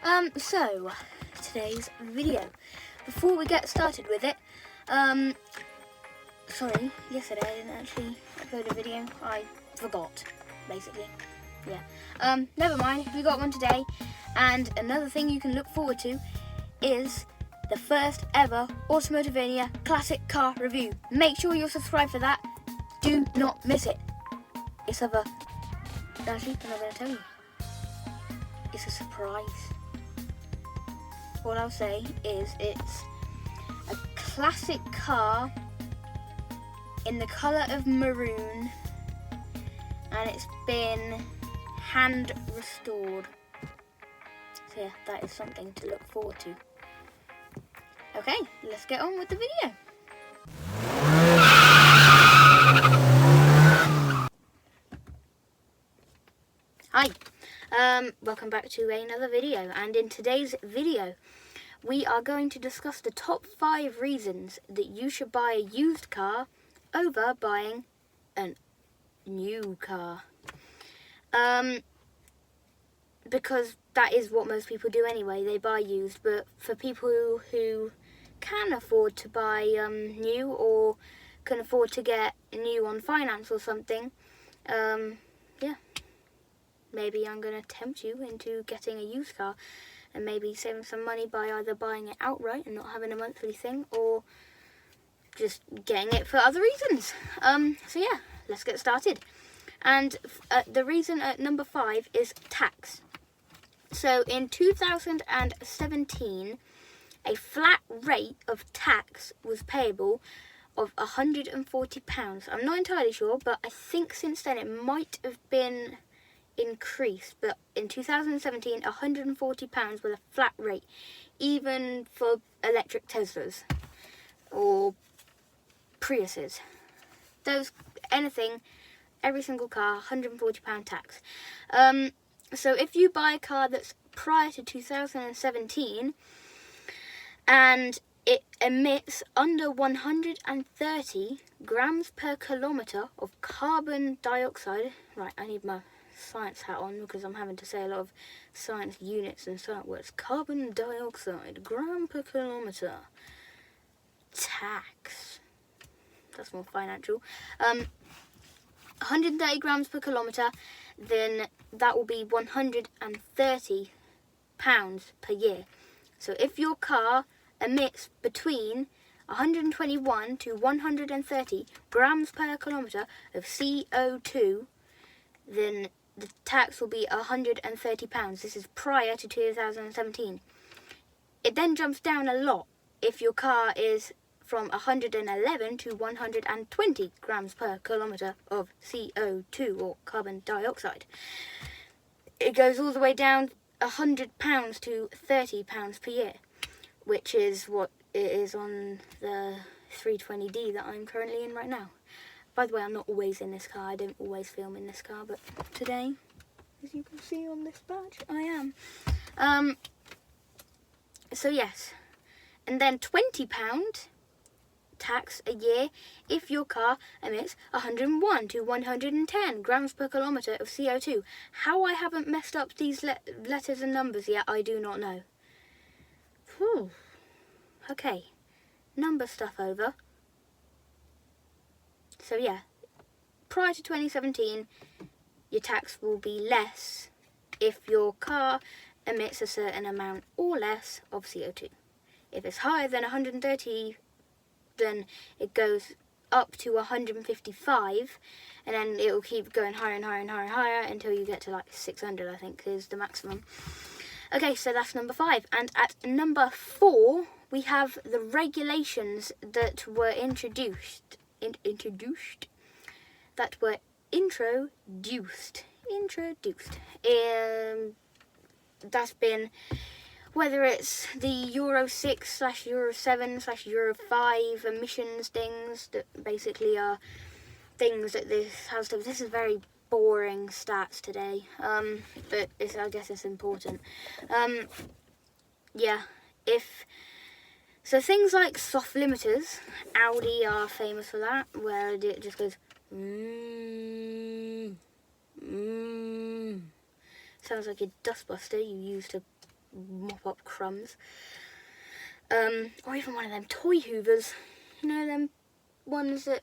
So today's video. Before we get started with it, sorry, yesterday I didn't actually upload a video. I forgot, basically. Yeah. Never mind, we got one today. And another thing you can look forward to is the first ever Automotivania classic car review. Make sure you're subscribed for that. Do not miss it. It's actually, I'm not going to tell you. It's a surprise. What I'll say is it's a classic car in the colour of maroon, and it's been hand restored. So yeah, that is something to look forward to. Okay, let's get on with the video. Hi, welcome back to another video, and in today's video we are going to discuss the top 5 reasons that you should buy a used car over buying a new car. Because that is what most people do anyway, they buy used, but for people who can afford to buy new, or can afford to get new on finance or something, yeah, maybe I'm going to tempt you into getting a used car and maybe saving some money by either buying it outright and not having a monthly thing, or just getting it for other reasons. So yeah, let's get started. And the reason at number 5 is tax. So in 2017, a flat rate of tax was payable of £140. I'm not entirely sure, but I think since then it might have been increased. But in 2017, £140 was a flat rate, even for electric Teslas or Priuses. Every single car, £140 tax. So if you buy a car that's prior to 2017 and it emits under 130 grams per kilometre of carbon dioxide, right, I need my science hat on because I'm having to say a lot of science units and science words. Carbon dioxide, gram per kilometre, tax. That's more financial. 130 grams per kilometre, then that will be £130 per year. So if your car emits between 121 to 130 grams per kilometre of CO2, then the tax will be £130. This is prior to 2017. It then jumps down a lot if your car is from 111 to 120 grams per kilometre of CO2 or carbon dioxide. It goes all the way down £100 to £30 per year, which is what it is on the 320D that I'm currently in right now. By the way, I'm not always in this car. I don't always film in this car, but today, as you can see on this badge, I am. So yes, and then £20 tax a year if your car emits 101 to 110 grams per kilometre of CO2. How I haven't messed up these letters and numbers yet, I do not know. Whew. Okay, number stuff over. So yeah, prior to 2017, your tax will be less if your car emits a certain amount or less of CO2. If it's higher than 130, then it goes up to 155, and then it will keep going higher and higher and higher and higher until you get to like 600, I think, is the maximum. Okay, so that's number 5. And at number 4, we have the regulations that were introduced. That's been, whether it's the Euro 6 / Euro 7 / Euro 5 emissions things that basically are things that this has to. This is very boring stats today, but I guess it's important. Yeah, so things like soft limiters, Audi are famous for that, where it just goes sounds like a dustbuster you use to mop up crumbs. Or even one of them toy hoovers. You know, them ones that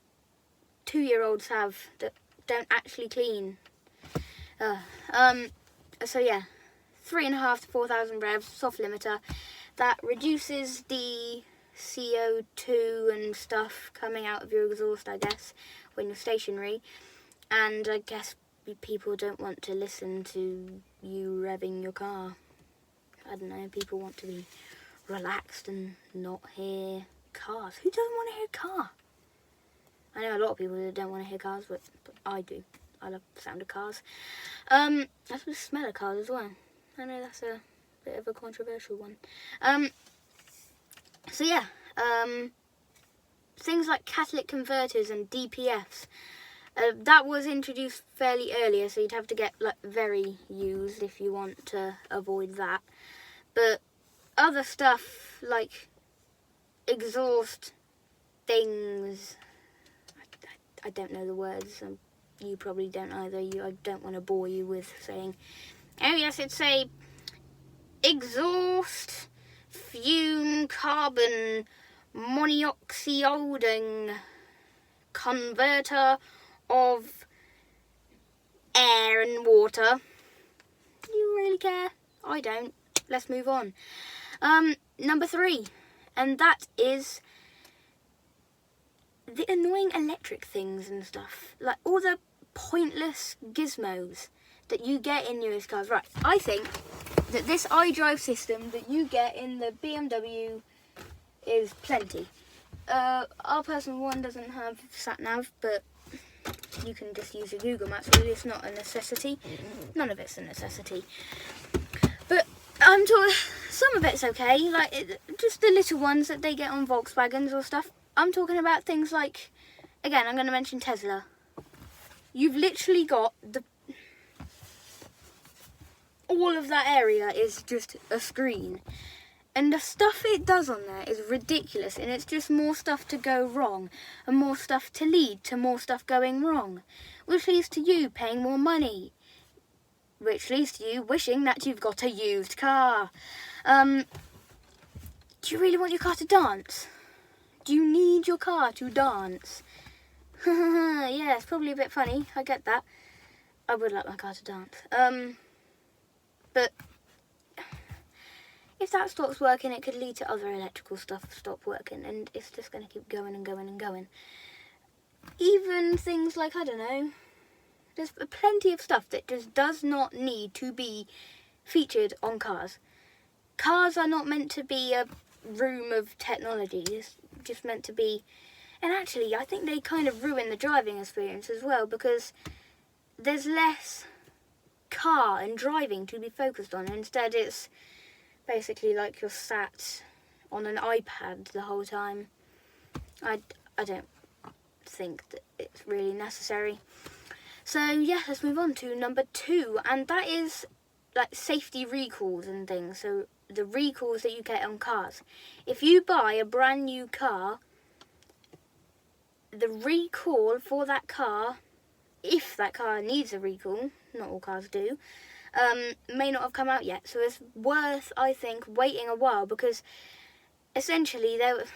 2-year-olds have that don't actually clean. So yeah, 3.5 to 4,000 revs, soft limiter. That reduces the CO2 and stuff coming out of your exhaust, I guess, when you're stationary. And I guess people don't want to listen to you revving your car. I don't know, people want to be relaxed and not hear cars. Who doesn't want to hear a car? I know a lot of people that don't want to hear cars, but I do. I love the sound of cars. That's the smell of cars as well. I know that's a bit of a controversial one. So yeah, things like catalytic converters and DPFs. That was introduced fairly earlier, so you'd have to get like very used if you want to avoid that. But other stuff like exhaust things, I don't know the words. You probably don't either. I don't want to bore you with saying, oh yes, it's a exhaust fume carbon monoxide converter of air and water. Do you really care? I don't. Let's move on. Number 3, and that is the annoying electric things and stuff, like all the pointless gizmos that you get in newest cars. Right, I think that this iDrive system that you get in the BMW is plenty. Our personal one doesn't have sat-nav, but you can just use your Google Maps. Really, it's not a necessity. None of it's a necessity. But I'm talking, some of it's okay, like just the little ones that they get on Volkswagens or stuff. I'm talking about things like, again, I'm going to mention Tesla. You've literally got all of that area is just a screen. And the stuff it does on there is ridiculous, and it's just more stuff to go wrong, and more stuff to lead to more stuff going wrong, which leads to you paying more money, which leads to you wishing that you've got a used car. Do you really want your car to dance? Do you need your car to dance? Yeah, it's probably a bit funny, I get that. I would like my car to dance. But if that stops working, it could lead to other electrical stuff stop working, and it's just going to keep going and going and going. Even things like, I don't know, there's plenty of stuff that just does not need to be featured on cars. Cars are not meant to be a room of technology. It's just meant to be, and actually I think they kind of ruin the driving experience as well, because there's less car and driving to be focused on. Instead it's basically like you're sat on an iPad the whole time. I don't think that it's really necessary. So yeah, let's move on to number 2, and that is like safety recalls and things. So the recalls that you get on cars. If you buy a brand new car, the recall for that car, if that car needs a recall, not all cars do, may not have come out yet. So it's worth, I think, waiting a while, because essentially a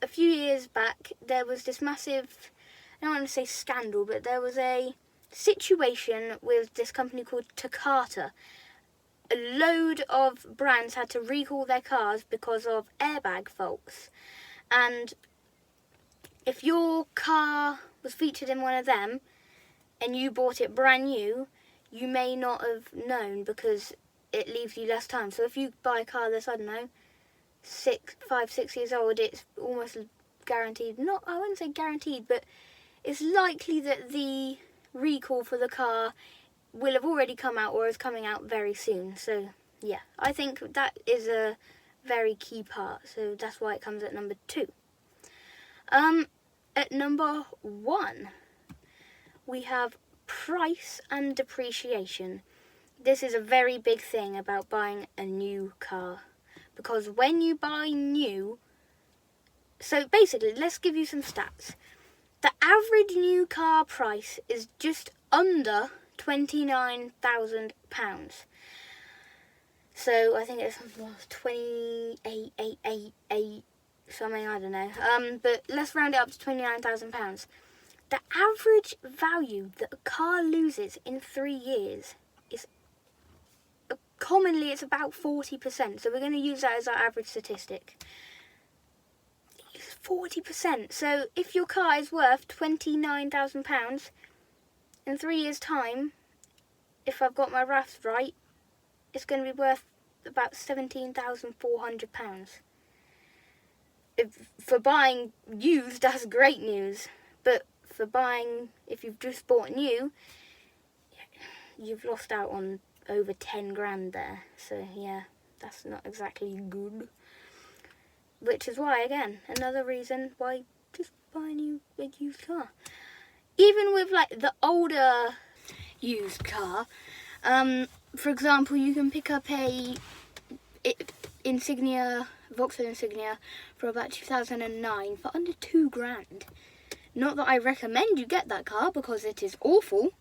few years back there was this massive, I don't want to say scandal, but there was a situation with this company called Takata. A load of brands had to recall their cars because of airbag faults, and if your car was featured in one of them and you bought it brand new, you may not have known, because it leaves you less time. So if you buy a car that's, I don't know, 5, 6 years old, it's almost guaranteed, not, I wouldn't say guaranteed, but it's likely that the recall for the car will have already come out or is coming out very soon. So yeah, I think that is a very key part, so that's why it comes at number 2. At number 1, we have price and depreciation. This is a very big thing about buying a new car, because when you buy new, so basically, let's give you some stats. The average new car price is just under £29,000. So I think it's 28,888 something, I don't know. But let's round it up to £29,000. The average value that a car loses in 3 years is commonly it's about 40%. So we're going to use that as our average statistic. It's 40%. So if your car is worth £29,000 in 3 years' time, if I've got my maths right, it's going to be worth about £17,400. For buying used, that's great news. But for buying, if you've just bought new, you've lost out on over 10 grand there. So yeah, that's not exactly good. Which is why, again, another reason why just buy a used car. Even with like the older used car, for example, you can pick up a Insignia, Vauxhall Insignia, for about 2009 for under 2 grand. Not that I recommend you get that car because it is awful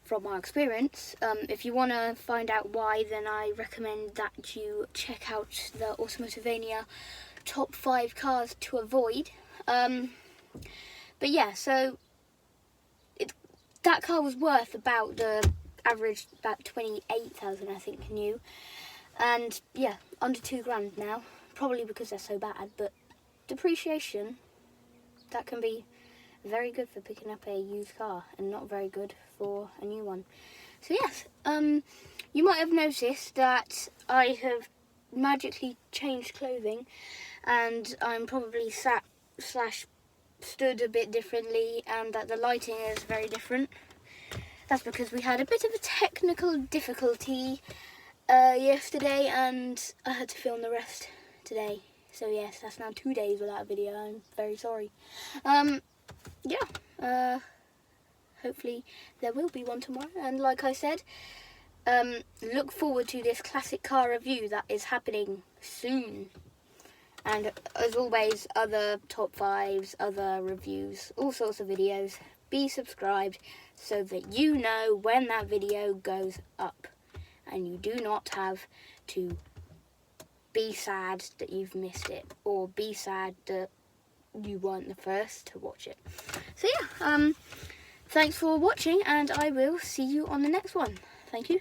from my experience. If you want to find out why, then I recommend that you check out the Automotivania top 5 cars to avoid. But yeah, so that car was worth about the average about 28,000, I think, new. And yeah, under 2 grand now, probably because they're so bad, but depreciation, that can be very good for picking up a used car and not very good for a new one. So yes, you might have noticed that I have magically changed clothing and I'm probably stood a bit differently and that the lighting is very different. That's because we had a bit of a technical difficulty yesterday and I had to film the rest today. So yes, that's now 2 days without a video. I'm very sorry. Yeah, hopefully there will be one tomorrow. And like I said, look forward to this classic car review that is happening soon. And as always, other top 5s, other reviews, all sorts of videos. Be subscribed so that you know when that video goes up. And you do not have to be sad that you've missed it, or be sad that you weren't the first to watch it. So yeah, thanks for watching, and I will see you on the next one. Thank you.